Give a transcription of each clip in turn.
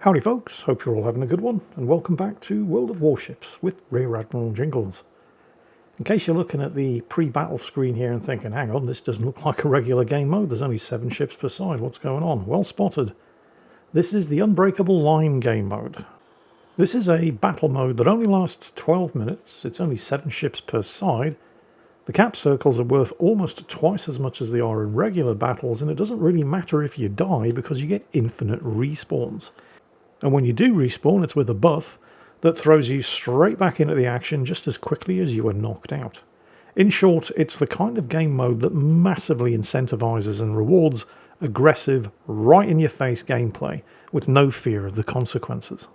Howdy folks, hope you're all having a good one, and welcome back to World of Warships with Rear Admiral Jingles. In case you're looking at the pre-battle screen here and thinking, hang on, this doesn't look like a regular game mode, there's only 7 ships per side, what's going on? Well spotted. This is the Unbreakable line game mode. This is a battle mode that only lasts 12 minutes, it's only 7 ships per side. The cap circles are worth almost twice as much as they are in regular battles, and it doesn't really matter if you die because you get infinite respawns. And when you do respawn, it's with a buff that throws you straight back into the action just as quickly as you were knocked out. In short, it's the kind of game mode that massively incentivizes and rewards aggressive, right-in-your-face gameplay with no fear of the consequences.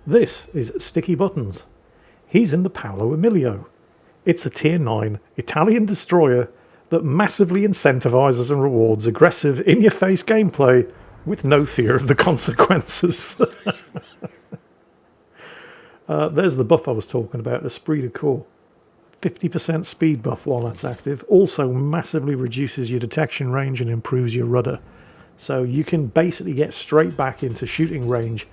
This is Sticky Buttons. He's in the Paolo Emilio. It's a Tier 9 Italian destroyer that massively incentivizes and rewards aggressive, in-your-face gameplay with no fear of the consequences. There's the buff I was talking about, Esprit de Corps. 50% speed buff while that's active. Also massively reduces your detection range and improves your rudder. So you can basically get straight back into shooting range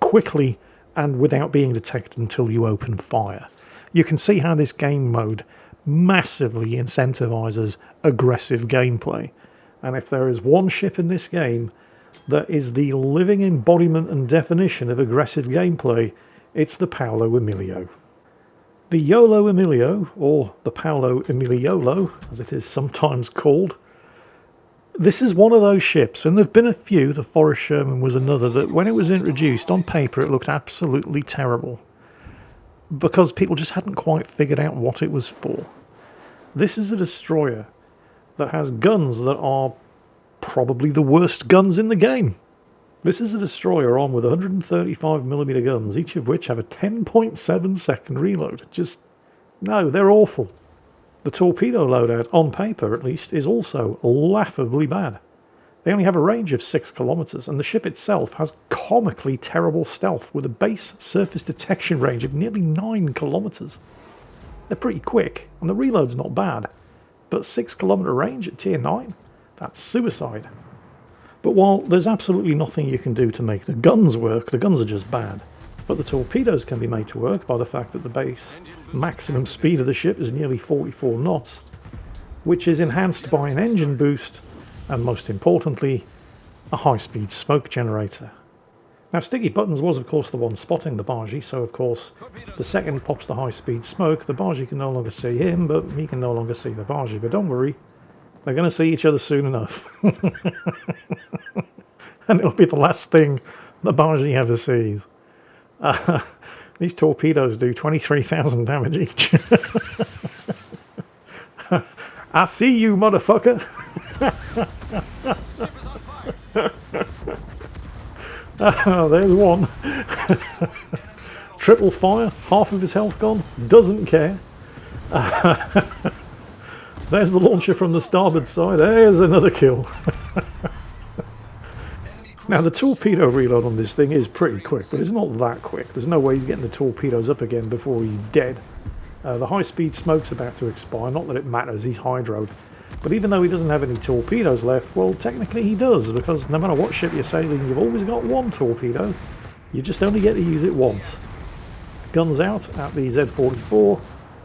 quickly and without being detected until you open fire. You can see how this game mode massively incentivizes aggressive gameplay. And if there is one ship in this game that is the living embodiment and definition of aggressive gameplay, it's the Paolo Emilio. The YOLO Emilio, or the Paolo Emiliolo, as it is sometimes called, this is one of those ships, and there have been a few, the Forrest Sherman was another, that when it was introduced on paper it looked absolutely terrible, because people just hadn't quite figured out what it was for. This is a destroyer that has guns that are probably the worst guns in the game. This is a destroyer armed with 135mm guns, each of which have a 10.7 second reload. No, they're awful. The torpedo loadout, on paper at least, is also laughably bad. They only have a range of 6 kilometers, and the ship itself has comically terrible stealth with a base surface detection range of nearly 9 kilometers. They're pretty quick, and the reload's not bad, but 6 kilometer range at Tier 9? That's suicide. But while there's absolutely nothing you can do to make the guns work, the guns are just bad. But the torpedoes can be made to work by the fact that the base maximum speed of the ship is nearly 44 knots, which is enhanced by an engine boost, and most importantly, a high-speed smoke generator. Now, Sticky Buttons was of course the one spotting the bargie, so of course the second he pops the high-speed smoke, the bargie can no longer see him, but he can no longer see the bargie. But don't worry, they're going to see each other soon enough. And it'll be the last thing the bargie ever sees. These torpedoes do 23,000 damage each. I see you, motherfucker. There's one. Triple fire, half of his health gone, doesn't care. There's the launcher from the starboard side. There's another kill. Now, the torpedo reload on this thing is pretty quick, but it's not that quick. There's no way he's getting the torpedoes up again before he's dead. The high-speed smoke's about to expire. Not that it matters, he's hydroed. But even though he doesn't have any torpedoes left, well, technically he does, because no matter what ship you're sailing, you've always got one torpedo. You just only get to use it once. Guns out at the Z-44.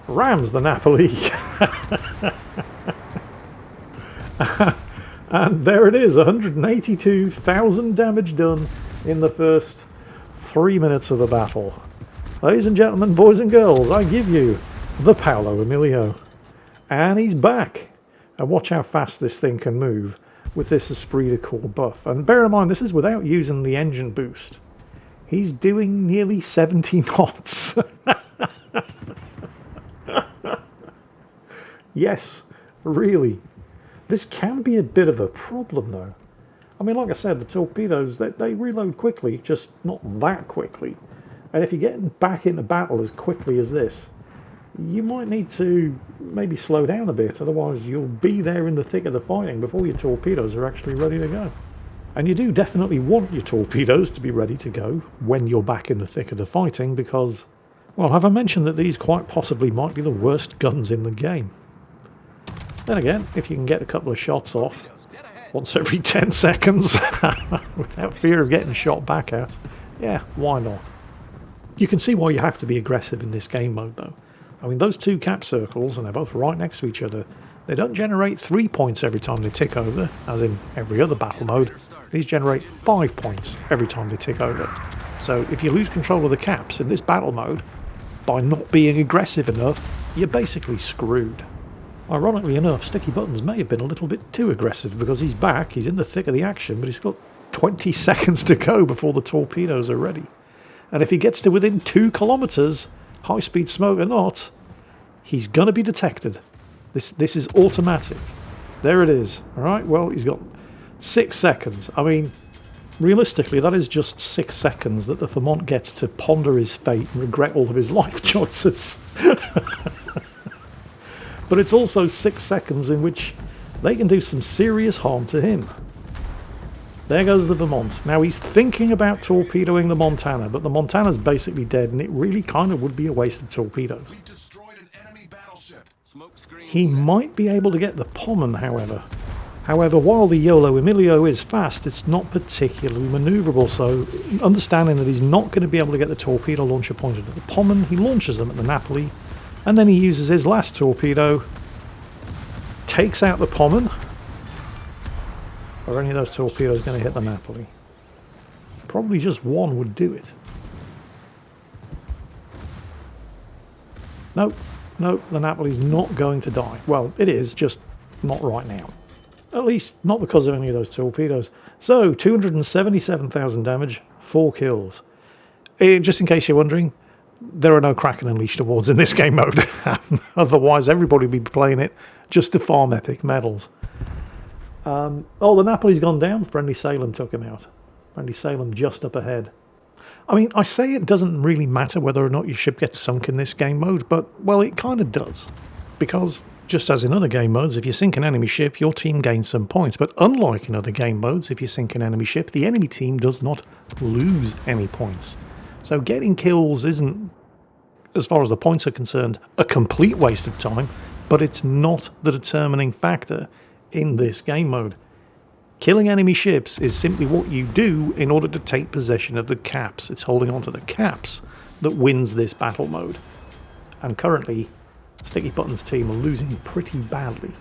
Rams the Napoli. And there it is, 182,000 damage done in the first 3 minutes of the battle. Ladies and gentlemen, boys and girls, I give you the Paolo Emilio. And he's back. And watch how fast this thing can move with this Esprit de Corps buff. And bear in mind, this is without using the engine boost. He's doing nearly 70 knots. Yes, really. This can be a bit of a problem, though. I mean, like I said, the torpedoes, they reload quickly, just not that quickly. And if you're getting back into battle as quickly as this, you might need to maybe slow down a bit, otherwise you'll be there in the thick of the fighting before your torpedoes are actually ready to go. And you do definitely want your torpedoes to be ready to go when you're back in the thick of the fighting, because, well, have I mentioned that these quite possibly might be the worst guns in the game? Then again, if you can get a couple of shots off, once every 10 seconds without fear of getting shot back at. Yeah, why not? You can see why you have to be aggressive in this game mode, though. I mean, those two cap circles, and they're both right next to each other, they don't generate 3 points every time they tick over, as in every other battle mode. These generate 5 points every time they tick over. So if you lose control of the caps in this battle mode, by not being aggressive enough, you're basically screwed. Ironically enough, Sticky Buttons may have been a little bit too aggressive, because he's back, he's in the thick of the action, but he's got 20 seconds to go before the torpedoes are ready. And if he gets to within 2 kilometers, high-speed smoke or not, he's going to be detected. This is automatic. There it is. All right, well, he's got 6 seconds. I mean, realistically, that is just 6 seconds that the Vermont gets to ponder his fate and regret all of his life choices. But it's also 6 seconds in which they can do some serious harm to him. There goes the Vermont. Now he's thinking about torpedoing the Montana, but the Montana's basically dead, and it really kind of would be a waste of torpedoes. He might be able to get the Pommern, however. However, while the Paolo Emilio is fast, it's not particularly manoeuvrable, so understanding that he's not going to be able to get the torpedo launcher pointed at the Pommern, he launches them at the Napoli, and then he uses his last torpedo, takes out the Pommern. Are any of those torpedoes going to hit the Napoli? Probably just one would do it. Nope, nope, the Napoli's not going to die. Well, it is, just not right now. At least not because of any of those torpedoes. So, 277,000 damage, 4 kills. Just in case you're wondering, there are no Kraken Unleashed awards in this game mode. Otherwise, everybody would be playing it just to farm epic medals. Oh, the Napoli's gone down. Friendly Salem took him out. Friendly Salem just up ahead. I mean, I say it doesn't really matter whether or not your ship gets sunk in this game mode, but, well, it kind of does. Because, just as in other game modes, if you sink an enemy ship, your team gains some points. But unlike in other game modes, if you sink an enemy ship, the enemy team does not lose any points. So getting kills isn't, as far as the points are concerned, a complete waste of time, but it's not the determining factor in this game mode. Killing enemy ships is simply what you do in order to take possession of the caps. It's holding on to the caps that wins this battle mode. And currently, Sticky Buttons' team are losing pretty badly.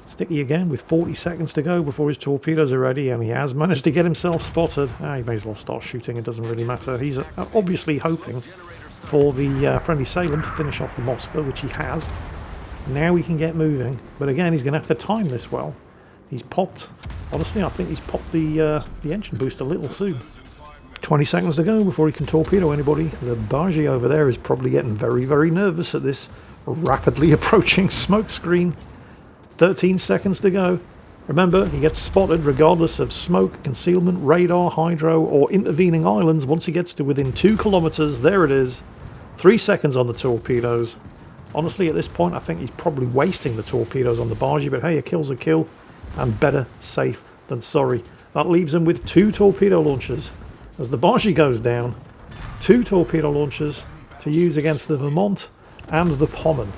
Sticky again with 40 seconds to go before his torpedoes are ready, and he has managed to get himself spotted. He may as well start shooting, it doesn't really matter. He's obviously hoping for the Friendly Salem to finish off the Moscow, which he has. Now we can get moving, but again he's going to have to time this well. He's popped, honestly I think he's popped the engine boost a little soon. 20 seconds to go before he can torpedo anybody. The bargee over there is probably getting very, very nervous at this rapidly approaching smoke screen. 13 seconds to go. Remember, he gets spotted regardless of smoke, concealment, radar, hydro or intervening islands once he gets to within 2 kilometers. There it is. 3 seconds on the torpedoes. Honestly, at this point, I think he's probably wasting the torpedoes on the bargee, but hey, a kill's a kill, and better safe than sorry. That leaves him with 2 torpedo launchers. As the bargee goes down, 2 torpedo launchers to use against the Vermont and the Pommern.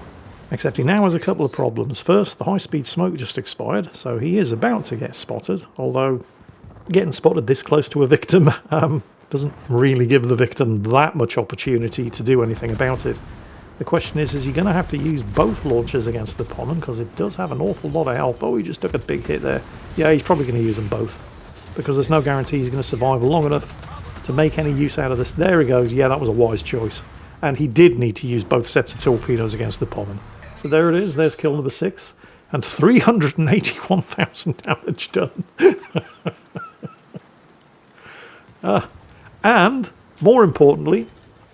Except he now has a couple of problems. First, the high-speed smoke just expired, so he is about to get spotted, although getting spotted this close to a victim doesn't really give the victim that much opportunity to do anything about it. The question is he going to have to use both launchers against the Pommern, because it does have an awful lot of health. Oh, he just took a big hit there. Yeah, he's probably going to use them both, because there's no guarantee he's going to survive long enough to make any use out of this. There he goes. Yeah, that was a wise choice. And he did need to use both sets of torpedoes against the Pommern. So there it is. There's kill number 6. And 381,000 damage done. And, more importantly,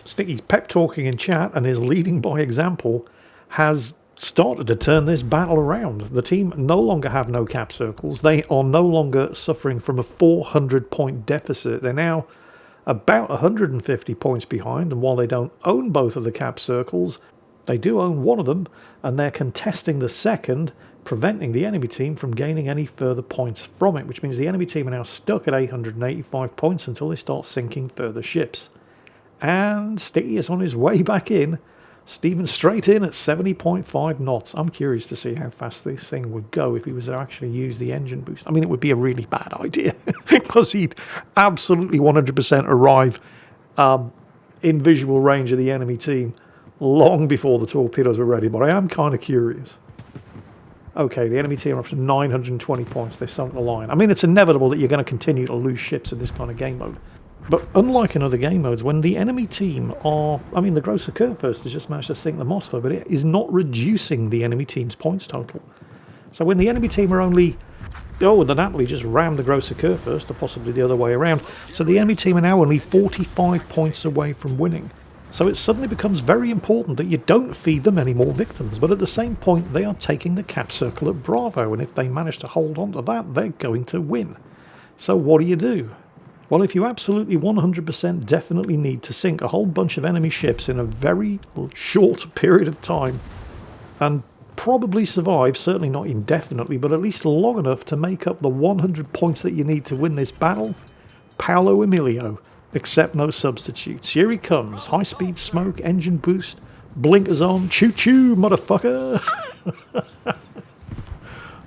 Sticky's pep talking in chat and his leading by example has started to turn this battle around. The team no longer have no cap circles. They are no longer suffering from a 400-point deficit. They're now about 150 points behind, and while they don't own both of the cap circles, they do own one of them, and they're contesting the second, preventing the enemy team from gaining any further points from it, which means the enemy team are now stuck at 885 points until they start sinking further ships. And Sticky is on his way back in steaming straight in at 70.5 knots. I'm curious to see how fast this thing would go if he was to actually use the engine boost. I mean, it would be a really bad idea because he'd absolutely 100% arrive in visual range of the enemy team long before the torpedoes were ready. But I am kind of curious. Okay, the enemy team are up to 920 points. They sunk the line. I mean, it's inevitable that you're going to continue to lose ships in this kind of game mode. But unlike in other game modes, when the enemy team are... I mean, the Grosser Kurfürst has just managed to sink the Moskva, but it is not reducing the enemy team's points total. So when the enemy team are only... Oh, the Napoli just rammed the Grosser Kurfürst, or possibly the other way around. So the enemy team are now only 45 points away from winning. So it suddenly becomes very important that you don't feed them any more victims. But at the same point, they are taking the cap circle at Bravo, and if they manage to hold on to that, they're going to win. So what do? Well, if you absolutely 100% definitely need to sink a whole bunch of enemy ships in a very short period of time and probably survive, certainly not indefinitely, but at least long enough to make up the 100 points that you need to win this battle, Paolo Emilio, accept no substitutes. Here he comes, high-speed smoke, engine boost, blinkers on, choo-choo, motherfucker!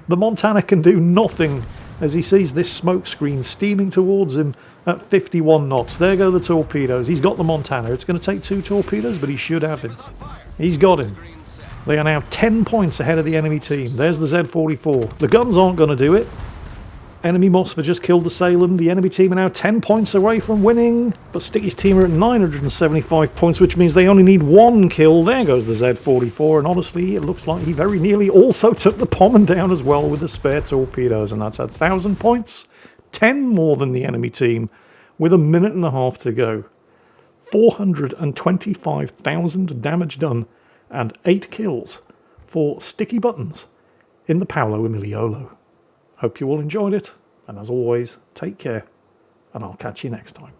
The Montana can do nothing as he sees this smoke screen steaming towards him at 51 knots. There go the torpedoes. He's got the Montana. It's going to take 2 torpedoes, but he should have him. He's got him. They are now 10 points ahead of the enemy team. There's the Z-44. The guns aren't going to do it. Enemy Moskva just killed the Salem. The enemy team are now 10 points away from winning. But Sticky's team are at 975 points, which means they only need 1 kill. There goes the Z-44. And honestly, it looks like he very nearly also took the Pommern down as well with the spare torpedoes. And that's 1,000 points. 10 more than the enemy team with a minute and a half to go. 425,000 damage done and 8 kills for Sticky Buttons in the Paolo Emilio. Hope you all enjoyed it, and as always, take care, and I'll catch you next time.